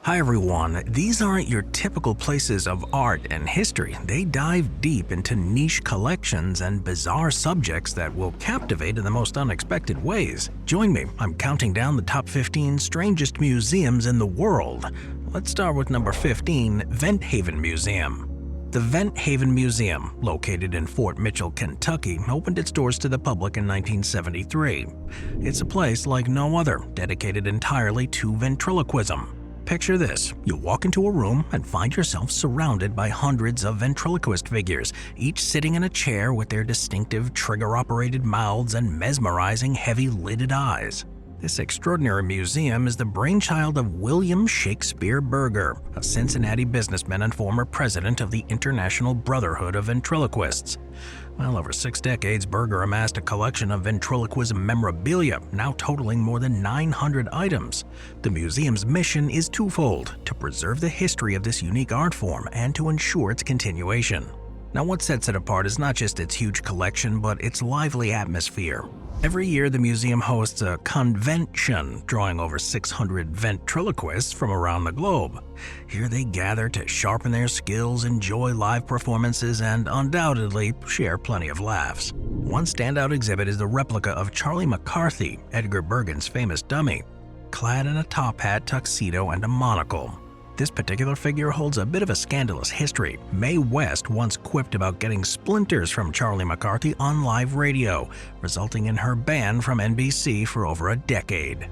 Hi everyone, these aren't your typical places of art and history. They dive deep into niche collections and bizarre subjects that will captivate in the most unexpected ways. Join me, I'm counting down the top 15 strangest museums in the world. Let's start with number 15, Vent Haven Museum. The Vent Haven Museum, located in Fort Mitchell, Kentucky, opened its doors to the public in 1973. It's a place like no other, dedicated entirely to ventriloquism. Picture this, you walk into a room and find yourself surrounded by hundreds of ventriloquist figures, each sitting in a chair with their distinctive trigger-operated mouths and mesmerizing heavy-lidded eyes. This extraordinary museum is the brainchild of William Shakespeare Berger, a Cincinnati businessman and former president of the International Brotherhood of Ventriloquists. Well, over 6 decades, Berger amassed a collection of ventriloquism memorabilia, now totaling more than 900 items. The museum's mission is twofold: to preserve the history of this unique art form and to ensure its continuation. Now, what sets it apart is not just its huge collection, but its lively atmosphere. Every year, the museum hosts a convention, drawing over 600 ventriloquists from around the globe. Here they gather to sharpen their skills, enjoy live performances, and undoubtedly share plenty of laughs. One standout exhibit is the replica of Charlie McCarthy, Edgar Bergen's famous dummy, clad in a top hat, tuxedo, and a monocle. This particular figure holds a bit of a scandalous history. Mae West once quipped about getting splinters from Charlie McCarthy on live radio, resulting in her ban from NBC for over a decade.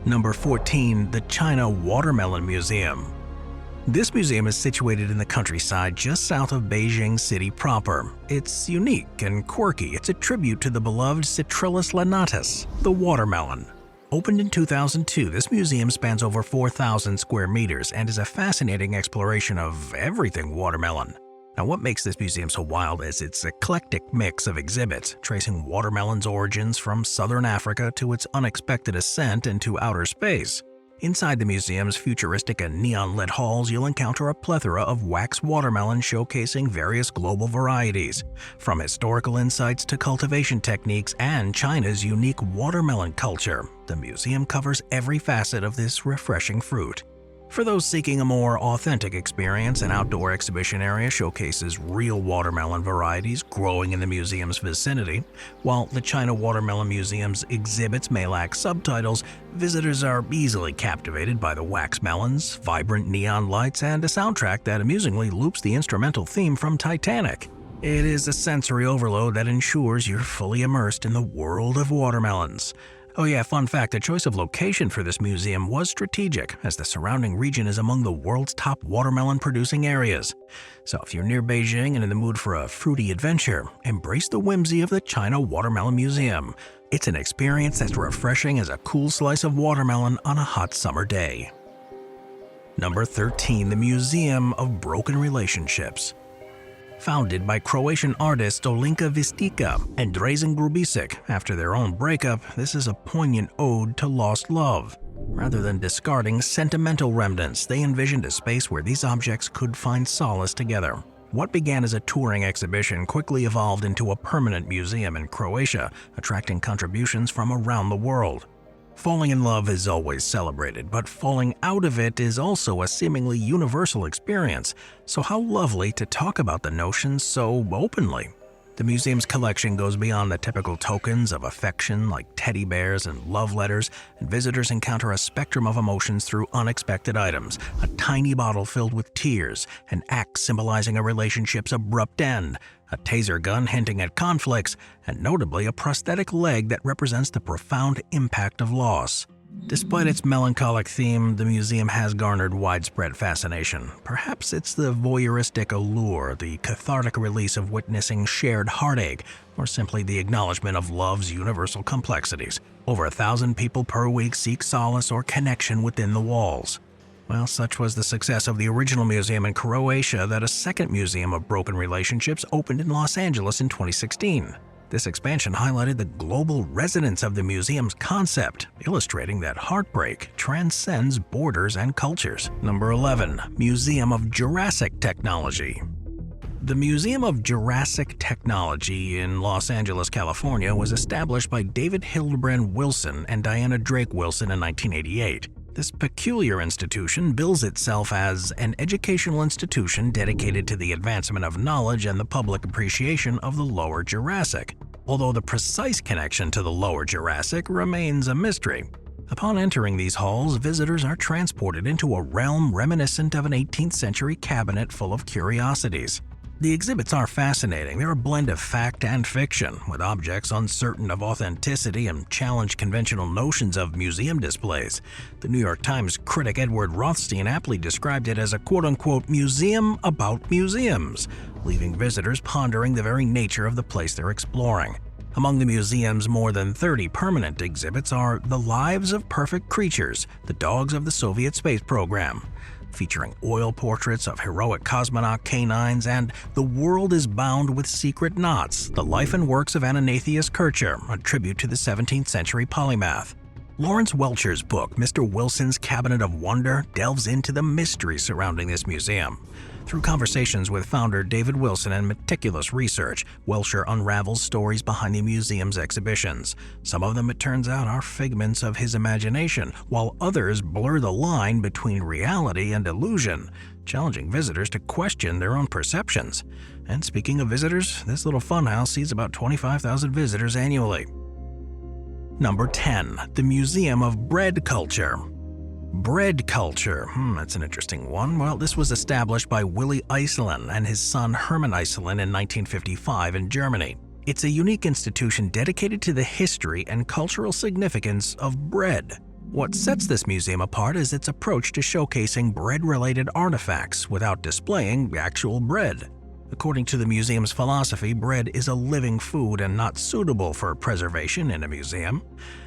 Number 14, the China Watermelon Museum. This museum is situated in the countryside just south of Beijing City proper. It's unique and quirky. It's a tribute to the beloved Citrullus lanatus, the watermelon. Opened in 2002, this museum spans over 4,000 square meters and is a fascinating exploration of everything watermelon. Now, what makes this museum so wild is its eclectic mix of exhibits, tracing watermelon's origins from southern Africa to its unexpected ascent into outer space. Inside the museum's futuristic and neon-lit halls, you'll encounter a plethora of wax watermelon showcasing various global varieties, from historical insights to cultivation techniques and China's unique watermelon culture. The museum covers every facet of this refreshing fruit. For those seeking a more authentic experience, an outdoor exhibition area showcases real watermelon varieties growing in the museum's vicinity. While the China Watermelon Museum's exhibits may lack subtitles, visitors are easily captivated by the wax melons, vibrant neon lights, and a soundtrack that amusingly loops the instrumental theme from Titanic. It is a sensory overload that ensures you're fully immersed in the world of watermelons. Oh yeah, fun fact, the choice of location for this museum was strategic, as the surrounding region is among the world's top watermelon-producing areas. So if you're near Beijing and in the mood for a fruity adventure, embrace the whimsy of the China Watermelon Museum. It's an experience that's refreshing as a cool slice of watermelon on a hot summer day. Number 13, the Museum of Broken Relationships. Founded by Croatian artists Olinka Vistica and Drazen Grubisic after their own breakup, this is a poignant ode to lost love. Rather than discarding sentimental remnants, they envisioned a space where these objects could find solace together. What began as a touring exhibition quickly evolved into a permanent museum in Croatia, attracting contributions from around the world. Falling in love is always celebrated, but falling out of it is also a seemingly universal experience, so how lovely to talk about the notion so openly. The museum's collection goes beyond the typical tokens of affection like teddy bears and love letters, and visitors encounter a spectrum of emotions through unexpected items: a tiny bottle filled with tears, an axe symbolizing a relationship's abrupt end, a taser gun hinting at conflicts, and notably a prosthetic leg that represents the profound impact of loss. Despite its melancholic theme, the museum has garnered widespread fascination. Perhaps it's the voyeuristic allure, the cathartic release of witnessing shared heartache, or simply the acknowledgement of love's universal complexities. Over 1,000 people per week seek solace or connection within the walls. Well, such was the success of the original museum in Croatia that a second museum of broken relationships opened in Los Angeles in 2016. This expansion highlighted the global resonance of the museum's concept, illustrating that heartbreak transcends borders and cultures. Number 11, Museum of Jurassic Technology. The Museum of Jurassic Technology in Los Angeles, California was established by David Hildebrand Wilson and Diana Drake Wilson in 1988. This peculiar institution bills itself as an educational institution dedicated to the advancement of knowledge and the public appreciation of the Lower Jurassic, although the precise connection to the Lower Jurassic remains a mystery. Upon entering these halls, visitors are transported into a realm reminiscent of an 18th century cabinet full of curiosities. The exhibits are fascinating. They're a blend of fact and fiction, with objects uncertain of authenticity and challenge conventional notions of museum displays. The New York Times critic Edward Rothstein aptly described it as a quote-unquote museum about museums, leaving visitors pondering the very nature of the place they're exploring. Among the museum's more than 30 permanent exhibits are The Lives of Perfect Creatures, the Dogs of the Soviet Space Program, featuring oil portraits of heroic cosmonaut canines, and The World is Bound with Secret Knots, the life and works of Ananathius Kircher, a tribute to the 17th century polymath. Lawrence Welcher's book, Mr. Wilson's Cabinet of Wonder, delves into the mystery surrounding this museum. Through conversations with founder David Wilson and meticulous research, Welcher unravels stories behind the museum's exhibitions. Some of them, it turns out, are figments of his imagination, while others blur the line between reality and illusion, challenging visitors to question their own perceptions. And speaking of visitors, this little funhouse sees about 25,000 visitors annually. Number 10. The Museum of Bread Culture. Bread culture, that's an interesting one. Well, this was established by Willy Iselin and his son Hermann Iselin in 1955 in Germany. It's a unique institution dedicated to the history and cultural significance of bread. What sets this museum apart is its approach to showcasing bread-related artifacts without displaying actual bread. According to the museum's philosophy, bread is a living food and not suitable for preservation in a museum.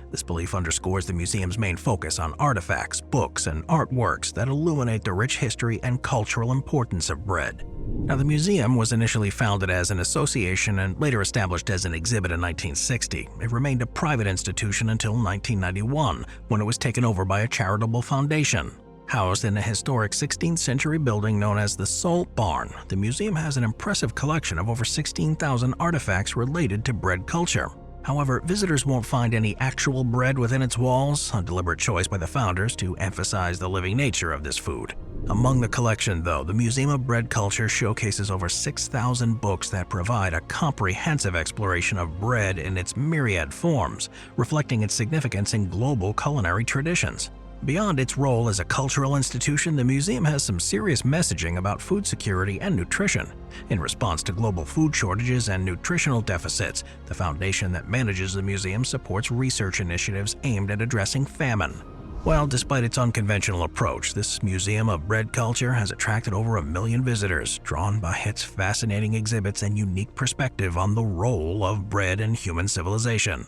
This belief underscores the museum's main focus on artifacts, books, and artworks that illuminate the rich history and cultural importance of bread. Now, the museum was initially founded as an association and later established as an exhibit in 1960. It remained a private institution until 1991, when it was taken over by a charitable foundation. Housed in a historic 16th century building known as the Salt Barn, the museum has an impressive collection of over 16,000 artifacts related to bread culture. However, visitors won't find any actual bread within its walls, a deliberate choice by the founders to emphasize the living nature of this food. Among the collection, though, the Museum of Bread Culture showcases over 6,000 books that provide a comprehensive exploration of bread in its myriad forms, reflecting its significance in global culinary traditions. Beyond its role as a cultural institution, the museum has some serious messaging about food security and nutrition. In response to global food shortages and nutritional deficits, the foundation that manages the museum supports research initiatives aimed at addressing famine. Well, despite its unconventional approach, this Museum of Bread Culture has attracted over 1 million visitors, drawn by its fascinating exhibits and unique perspective on the role of bread in human civilization.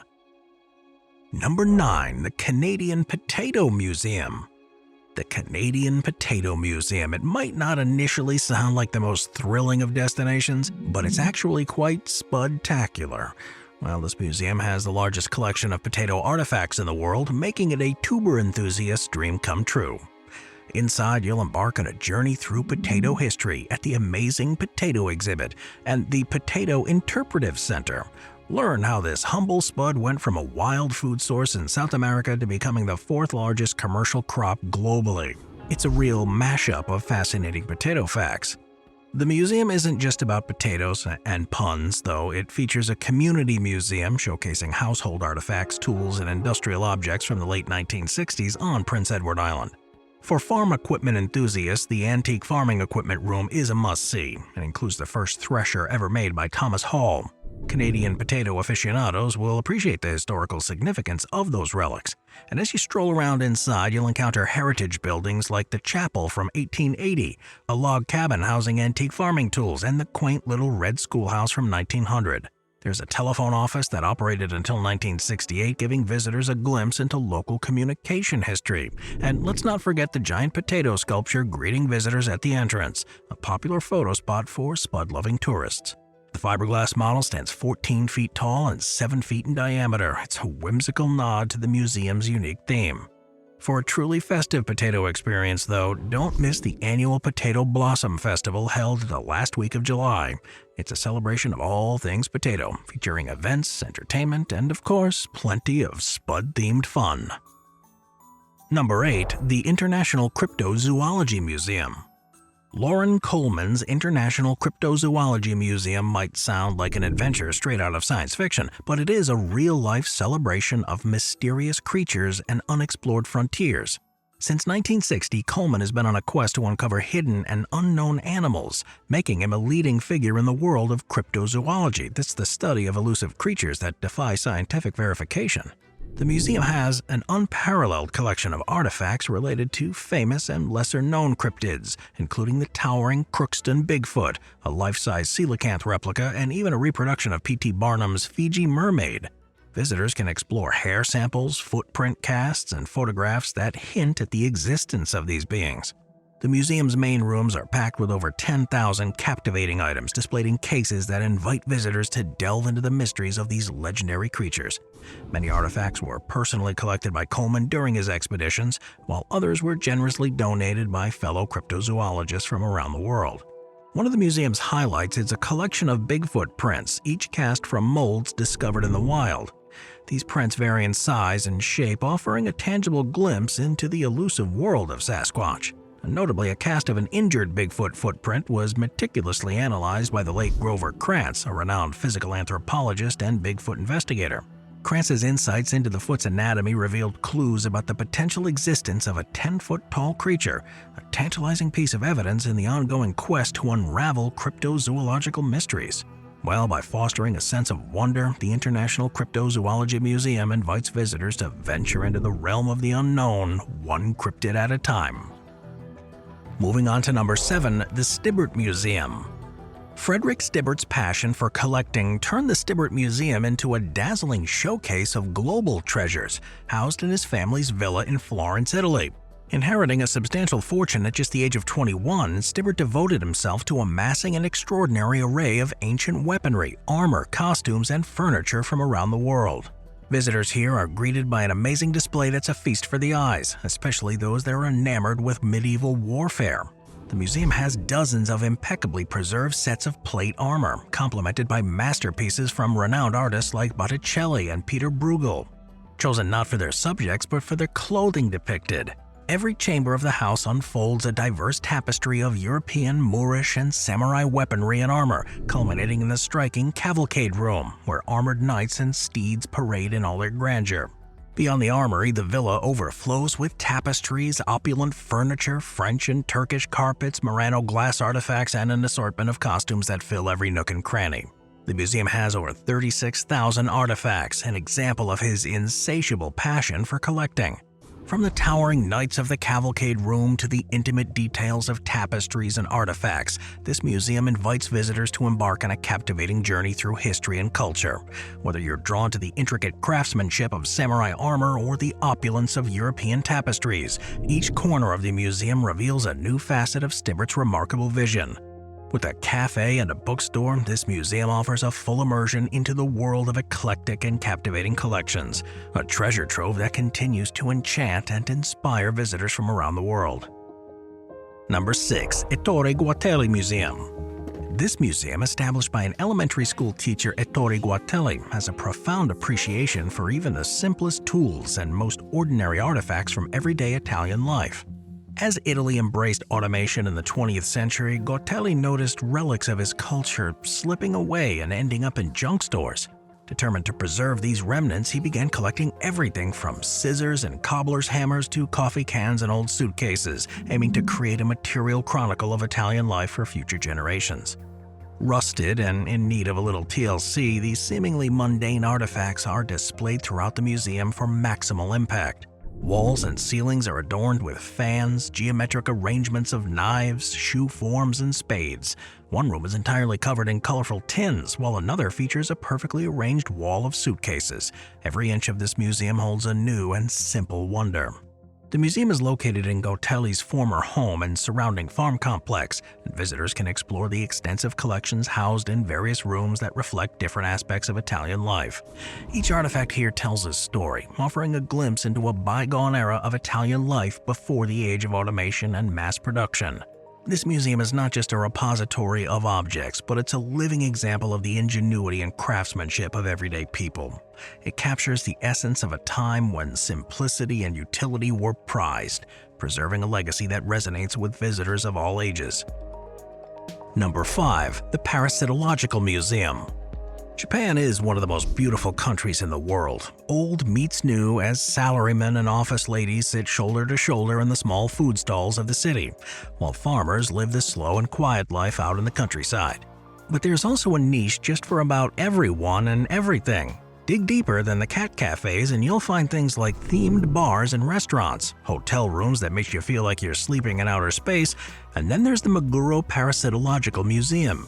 Number 9. The Canadian Potato Museum. The Canadian Potato Museum. It might not initially sound like the most thrilling of destinations, but it's actually quite spudtacular. Well, this museum has the largest collection of potato artifacts in the world, making it a tuber enthusiast's dream come true. Inside, you'll embark on a journey through potato history at the Amazing Potato Exhibit and the Potato Interpretive Center. Learn how this humble spud went from a wild food source in South America to becoming the 4th largest commercial crop globally. It's a real mashup of fascinating potato facts. The museum isn't just about potatoes and puns, though. It features a community museum showcasing household artifacts, tools, and industrial objects from the late 1960s on Prince Edward Island. For farm equipment enthusiasts, the Antique Farming Equipment Room is a must-see. It includes the first thresher ever made by Thomas Hall. Canadian potato aficionados will appreciate the historical significance of those relics. And as you stroll around inside, you'll encounter heritage buildings like the chapel from 1880, a log cabin housing antique farming tools, and the quaint little red schoolhouse from 1900. There's a telephone office that operated until 1968, giving visitors a glimpse into local communication history. And let's not forget the giant potato sculpture greeting visitors at the entrance, a popular photo spot for spud-loving tourists. The fiberglass model stands 14 feet tall and 7 feet in diameter. It's a whimsical nod to the museum's unique theme. For a truly festive potato experience, though, don't miss the annual Potato Blossom Festival held the last week of July. It's a celebration of all things potato, featuring events, entertainment, and of course, plenty of spud-themed fun. Number 8. The International Cryptozoology Museum. Lauren Coleman's International Cryptozoology Museum might sound like an adventure straight out of science fiction, but it is a real-life celebration of mysterious creatures and unexplored frontiers. Since 1960, Coleman has been on a quest to uncover hidden and unknown animals, making him a leading figure in the world of cryptozoology. That's the study of elusive creatures that defy scientific verification. The museum has an unparalleled collection of artifacts related to famous and lesser-known cryptids, including the towering Crookston Bigfoot, a life-size coelacanth replica, and even a reproduction of P.T. Barnum's Fiji mermaid. Visitors can explore hair samples, footprint casts, and photographs that hint at the existence of these beings. The museum's main rooms are packed with over 10,000 captivating items displayed in cases that invite visitors to delve into the mysteries of these legendary creatures. Many artifacts were personally collected by Coleman during his expeditions, while others were generously donated by fellow cryptozoologists from around the world. One of the museum's highlights is a collection of Bigfoot prints, each cast from molds discovered in the wild. These prints vary in size and shape, offering a tangible glimpse into the elusive world of Sasquatch. Notably, a cast of an injured Bigfoot footprint was meticulously analyzed by the late Grover Krantz, a renowned physical anthropologist and Bigfoot investigator. Krantz's insights into the foot's anatomy revealed clues about the potential existence of a 10-foot-tall creature, a tantalizing piece of evidence in the ongoing quest to unravel cryptozoological mysteries. Well, by fostering a sense of wonder, the International Cryptozoology Museum invites visitors to venture into the realm of the unknown, one cryptid at a time. Moving on to number 7, the Stibbert Museum. Frederick Stibbert's passion for collecting turned the Stibbert Museum into a dazzling showcase of global treasures, housed in his family's villa in Florence, Italy. Inheriting a substantial fortune at just the age of 21, Stibbert devoted himself to amassing an extraordinary array of ancient weaponry, armor, costumes, and furniture from around the world. Visitors here are greeted by an amazing display that's a feast for the eyes, especially those that are enamored with medieval warfare. The museum has dozens of impeccably preserved sets of plate armor, complemented by masterpieces from renowned artists like Botticelli and Peter Bruegel, chosen not for their subjects but for their clothing depicted. Every chamber of the house unfolds a diverse tapestry of European, Moorish, and samurai weaponry and armor, culminating in the striking Cavalcade Room, where armored knights and steeds parade in all their grandeur. Beyond the armory, the villa overflows with tapestries, opulent furniture, French and Turkish carpets, Murano glass artifacts, and an assortment of costumes that fill every nook and cranny. The museum has over 36,000 artifacts, an example of his insatiable passion for collecting. From the towering knights of the Cavalcade Room to the intimate details of tapestries and artifacts, this museum invites visitors to embark on a captivating journey through history and culture. Whether you're drawn to the intricate craftsmanship of samurai armor or the opulence of European tapestries, each corner of the museum reveals a new facet of Stibbert's remarkable vision. With a cafe and a bookstore, this museum offers a full immersion into the world of eclectic and captivating collections, a treasure trove that continues to enchant and inspire visitors from around the world. Number 6. Ettore Guatelli Museum. This museum, established by an elementary school teacher, Ettore Guatelli, has a profound appreciation for even the simplest tools and most ordinary artifacts from everyday Italian life. As Italy embraced automation in the 20th century, Guatelli noticed relics of his culture slipping away and ending up in junk stores. Determined to preserve these remnants, he began collecting everything from scissors and cobbler's hammers to coffee cans and old suitcases, aiming to create a material chronicle of Italian life for future generations. Rusted and in need of a little TLC, these seemingly mundane artifacts are displayed throughout the museum for maximal impact. Walls and ceilings are adorned with fans, geometric arrangements of knives, shoe forms, and spades. One room is entirely covered in colorful tins, while another features a perfectly arranged wall of suitcases. Every inch of this museum holds a new and simple wonder. The museum is located in Guatelli's former home and surrounding farm complex, and visitors can explore the extensive collections housed in various rooms that reflect different aspects of Italian life. Each artifact here tells a story, offering a glimpse into a bygone era of Italian life before the age of automation and mass production. This museum is not just a repository of objects, but it's a living example of the ingenuity and craftsmanship of everyday people. It captures the essence of a time when simplicity and utility were prized, preserving a legacy that resonates with visitors of all ages. Number 5. The Parasitological Museum. Japan is one of the most beautiful countries in the world. Old meets new as salarymen and office ladies sit shoulder to shoulder in the small food stalls of the city, while farmers live the slow and quiet life out in the countryside. But there's also a niche just for about everyone and everything. Dig deeper than the cat cafes and you'll find things like themed bars and restaurants, hotel rooms that make you feel like you're sleeping in outer space, and then there's the Meguro Parasitological Museum.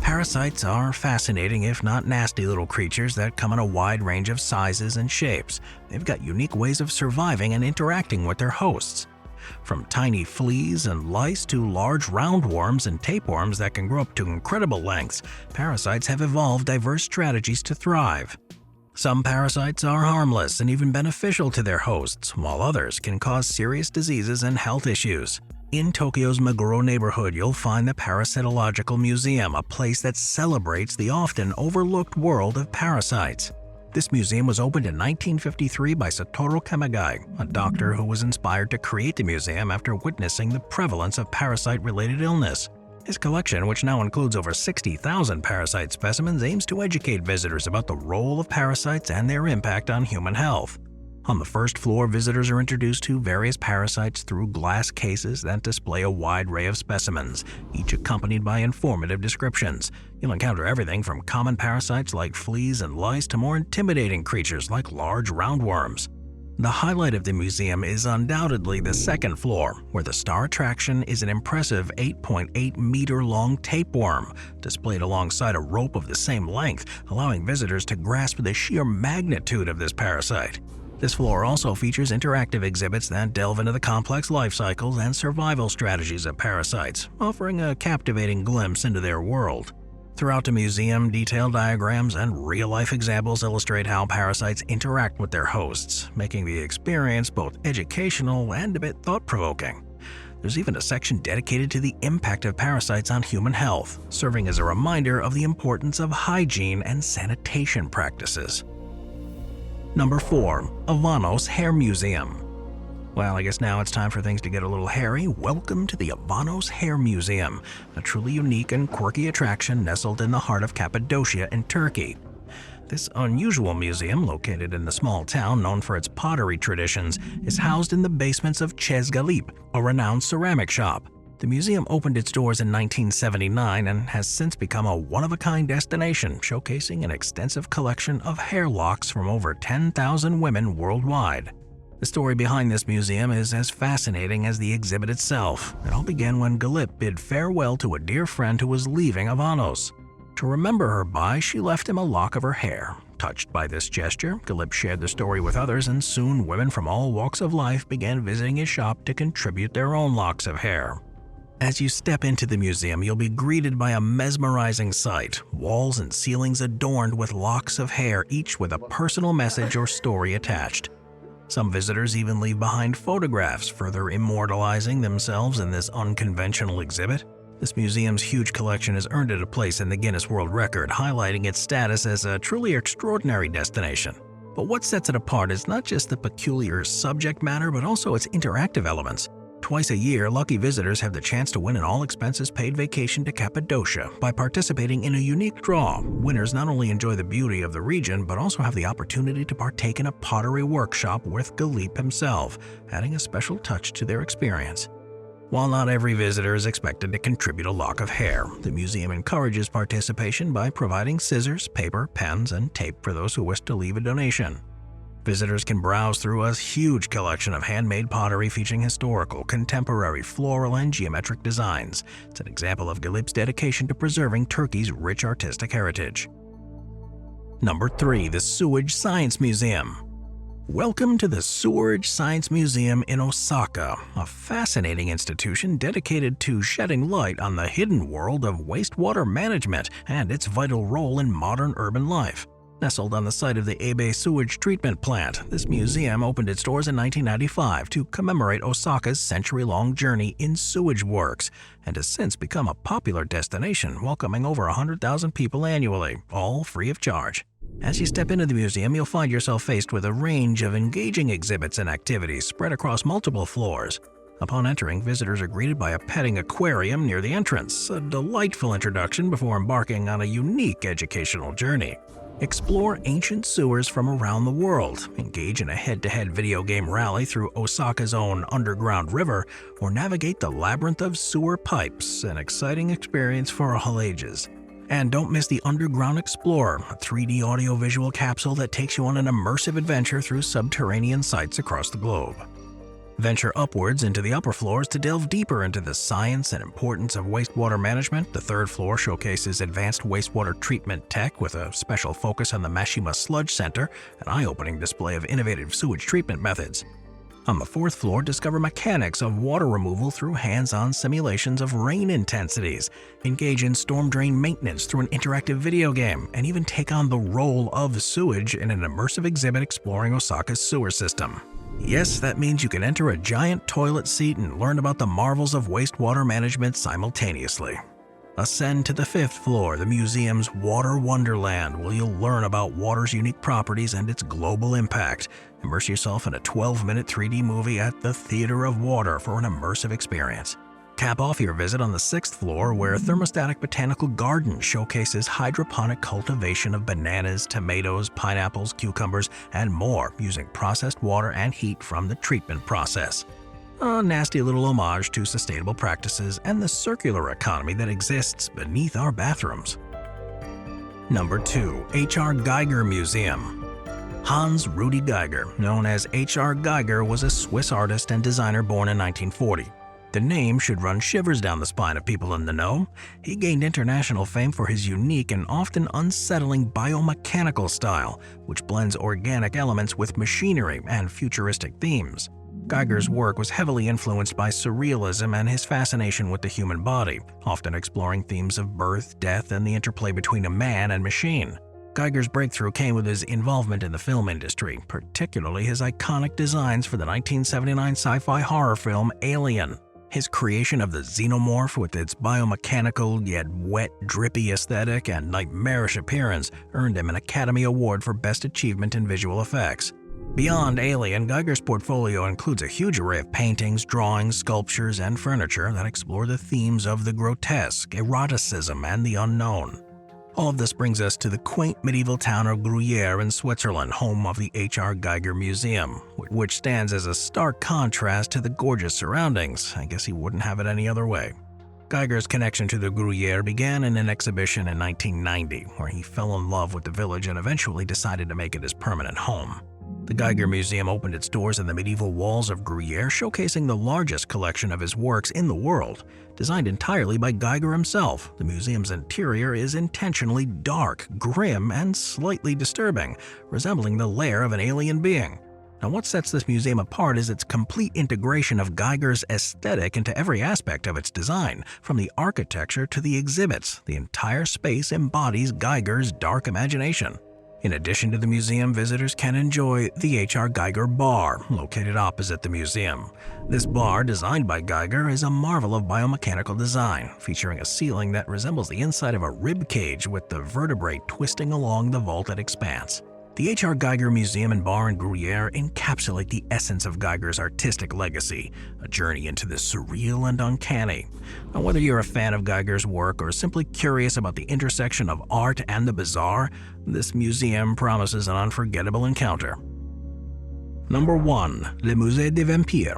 Parasites are fascinating, if not nasty, little creatures that come in a wide range of sizes and shapes. They've got unique ways of surviving and interacting with their hosts. From tiny fleas and lice to large roundworms and tapeworms that can grow up to incredible lengths, parasites have evolved diverse strategies to thrive. Some parasites are harmless and even beneficial to their hosts, while others can cause serious diseases and health issues. In Tokyo's Meguro neighborhood, you'll find the Parasitological Museum, a place that celebrates the often overlooked world of parasites. This museum was opened in 1953 by Satoru Kamigai, a doctor who was inspired to create the museum after witnessing the prevalence of parasite-related illness. His collection, which now includes over 60,000 parasite specimens, aims to educate visitors about the role of parasites and their impact on human health. On the first floor, visitors are introduced to various parasites through glass cases that display a wide array of specimens, each accompanied by informative descriptions. You'll encounter everything from common parasites like fleas and lice to more intimidating creatures like large roundworms. The highlight of the museum is undoubtedly the second floor, where the star attraction is an impressive 8.8-meter-long tapeworm, displayed alongside a rope of the same length, allowing visitors to grasp the sheer magnitude of this parasite. This floor also features interactive exhibits that delve into the complex life cycles and survival strategies of parasites, offering a captivating glimpse into their world. Throughout the museum, detailed diagrams and real-life examples illustrate how parasites interact with their hosts, making the experience both educational and a bit thought-provoking. There's even a section dedicated to the impact of parasites on human health, serving as a reminder of the importance of hygiene and sanitation practices. Number 4. Avanos Hair Museum. Well, I guess now it's time for things to get a little hairy. Welcome to the Avanos Hair Museum, a truly unique and quirky attraction nestled in the heart of Cappadocia in Turkey. This unusual museum, located in the small town known for its pottery traditions, is housed in the basements of Gelli, a renowned ceramic shop. The museum opened its doors in 1979 and has since become a one-of-a-kind destination, showcasing an extensive collection of hair locks from over 10,000 women worldwide. The story behind this museum is as fascinating as the exhibit itself. It all began when Gelli bid farewell to a dear friend who was leaving Avanos. To remember her by, she left him a lock of her hair. Touched by this gesture, Gelli shared the story with others, and soon women from all walks of life began visiting his shop to contribute their own locks of hair. As you step into the museum, you'll be greeted by a mesmerizing sight: walls and ceilings adorned with locks of hair, each with a personal message or story attached. Some visitors even leave behind photographs, further immortalizing themselves in this unconventional exhibit. This museum's huge collection has earned it a place in the Guinness World Record, highlighting its status as a truly extraordinary destination. But what sets it apart is not just the peculiar subject matter, but also its interactive elements. Twice a year, lucky visitors have the chance to win an all-expenses-paid vacation to Cappadocia by participating in a unique draw. Winners not only enjoy the beauty of the region, but also have the opportunity to partake in a pottery workshop with Gelli himself, adding a special touch to their experience. While not every visitor is expected to contribute a lock of hair, the museum encourages participation by providing scissors, paper, pens, and tape for those who wish to leave a donation. Visitors can browse through a huge collection of handmade pottery featuring historical, contemporary, floral, and geometric designs. It's an example of Gelli's dedication to preserving Turkey's rich artistic heritage. Number 3. The Sewage Science Museum. Welcome to the Sewage Science Museum in Osaka, a fascinating institution dedicated to shedding light on the hidden world of wastewater management and its vital role in modern urban life. Nestled on the site of the Abe sewage treatment plant, this museum opened its doors in 1995 to commemorate Osaka's century-long journey in sewage works, and has since become a popular destination, welcoming over 100,000 people annually, all free of charge. As you step into the museum, you'll find yourself faced with a range of engaging exhibits and activities spread across multiple floors. Upon entering, visitors are greeted by a petting aquarium near the entrance, a delightful introduction before embarking on a unique educational journey. Explore ancient sewers from around the world, engage in a head-to-head video game rally through Osaka's own underground river, or navigate the labyrinth of sewer pipes, an exciting experience for all ages. And don't miss the Underground Explorer, a 3D audio-visual capsule that takes you on an immersive adventure through subterranean sites across the globe. Venture upwards into the upper floors to delve deeper into the science and importance of wastewater management. The third floor showcases advanced wastewater treatment tech with a special focus on the Mashima Sludge Center, an eye-opening display of innovative sewage treatment methods. On the fourth floor, discover mechanics of water removal through hands-on simulations of rain intensities, engage in storm drain maintenance through an interactive video game, and even take on the role of sewage in an immersive exhibit exploring Osaka's sewer system. Yes, that means you can enter a giant toilet seat and learn about the marvels of wastewater management simultaneously. Ascend to the fifth floor, the museum's Water Wonderland, where you'll learn about water's unique properties and its global impact. Immerse yourself in a 12-minute 3D movie at the Theater of Water for an immersive experience. Cap off your visit on the sixth floor, where a thermostatic botanical garden showcases hydroponic cultivation of bananas, tomatoes, pineapples, cucumbers, and more using processed water and heat from the treatment process. A nasty little homage to sustainable practices and the circular economy that exists beneath our bathrooms. Number 2. H.R. Gyer Museum. Hans Rudi Geiger, known as H.R. Geiger, was a Swiss artist and designer born in 1940. The name should run shivers down the spine of people in the know. He gained international fame for his unique and often unsettling biomechanical style, which blends organic elements with machinery and futuristic themes. Geiger's work was heavily influenced by surrealism and his fascination with the human body, often exploring themes of birth, death, and the interplay between a man and machine. Geiger's breakthrough came with his involvement in the film industry, particularly his iconic designs for the 1979 sci-fi horror film Alien. His creation of the xenomorph with its biomechanical yet wet, drippy aesthetic and nightmarish appearance earned him an Academy Award for Best Achievement in Visual Effects. Beyond Alien, Geiger's portfolio includes a huge array of paintings, drawings, sculptures, and furniture that explore the themes of the grotesque, eroticism, and the unknown. All of this brings us to the quaint medieval town of Gruyere in Switzerland, home of the H.R. Geiger Museum, which stands as a stark contrast to the gorgeous surroundings. I guess he wouldn't have it any other way. Geiger's connection to the Gruyere began in an exhibition in 1990, where he fell in love with the village and eventually decided to make it his permanent home. The Geiger Museum opened its doors in the medieval walls of Gruyere, showcasing the largest collection of his works in the world. Designed entirely by Geiger himself, the museum's interior is intentionally dark, grim, and slightly disturbing, resembling the lair of an alien being. Now, what sets this museum apart is its complete integration of Geiger's aesthetic into every aspect of its design, from the architecture to the exhibits. The entire space embodies Geiger's dark imagination. In addition to the museum, visitors can enjoy the H.R. Geiger Bar, located opposite the museum. This bar, designed by Geiger, is a marvel of biomechanical design, featuring a ceiling that resembles the inside of a rib cage with the vertebrae twisting along the vaulted expanse. The H.R. Geiger Museum and Bar in Gruyere encapsulate the essence of Geiger's artistic legacy, a journey into the surreal and uncanny. Now, whether you're a fan of Geiger's work or simply curious about the intersection of art and the bizarre, this museum promises an unforgettable encounter. Number 1. Le Musée des Vampires.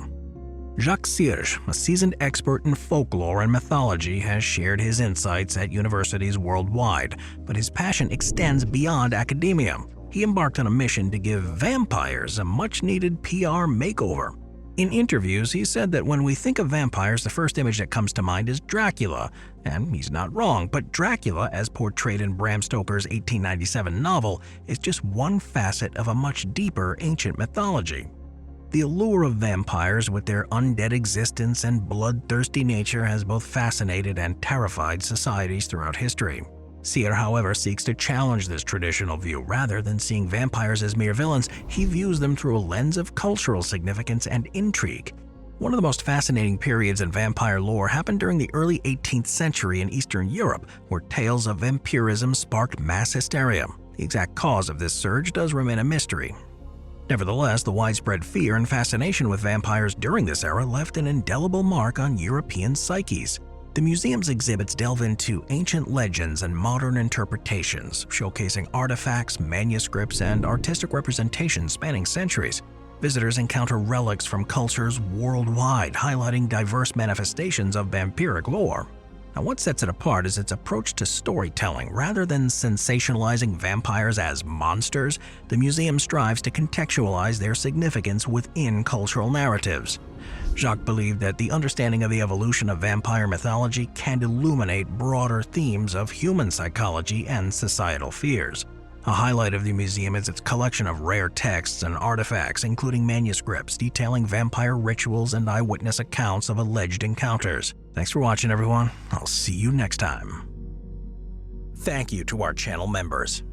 Jacques Serge, a seasoned expert in folklore and mythology, has shared his insights at universities worldwide, but his passion extends beyond academia. He embarked on a mission to give vampires a much-needed PR makeover. In interviews, he said that when we think of vampires, the first image that comes to mind is Dracula. And he's not wrong, but Dracula, as portrayed in Bram Stoker's 1897 novel, is just one facet of a much deeper ancient mythology. The allure of vampires with their undead existence and bloodthirsty nature has both fascinated and terrified societies throughout history. Gyer, however, seeks to challenge this traditional view. Rather than seeing vampires as mere villains, he views them through a lens of cultural significance and intrigue. One of the most fascinating periods in vampire lore happened during the early 18th century in Eastern Europe, where tales of vampirism sparked mass hysteria. The exact cause of this surge does remain a mystery. Nevertheless, the widespread fear and fascination with vampires during this era left an indelible mark on European psyches. The museum's exhibits delve into ancient legends and modern interpretations, showcasing artifacts, manuscripts, and artistic representations spanning centuries. Visitors encounter relics from cultures worldwide, highlighting diverse manifestations of vampiric lore. Now, what sets it apart is its approach to storytelling. Rather than sensationalizing vampires as monsters, the museum strives to contextualize their significance within cultural narratives. Jacques believed that the understanding of the evolution of vampire mythology can illuminate broader themes of human psychology and societal fears. A highlight of the museum is its collection of rare texts and artifacts, including manuscripts detailing vampire rituals and eyewitness accounts of alleged encounters. Thanks for watching, everyone. I'll see you next time. Thank you to our channel members.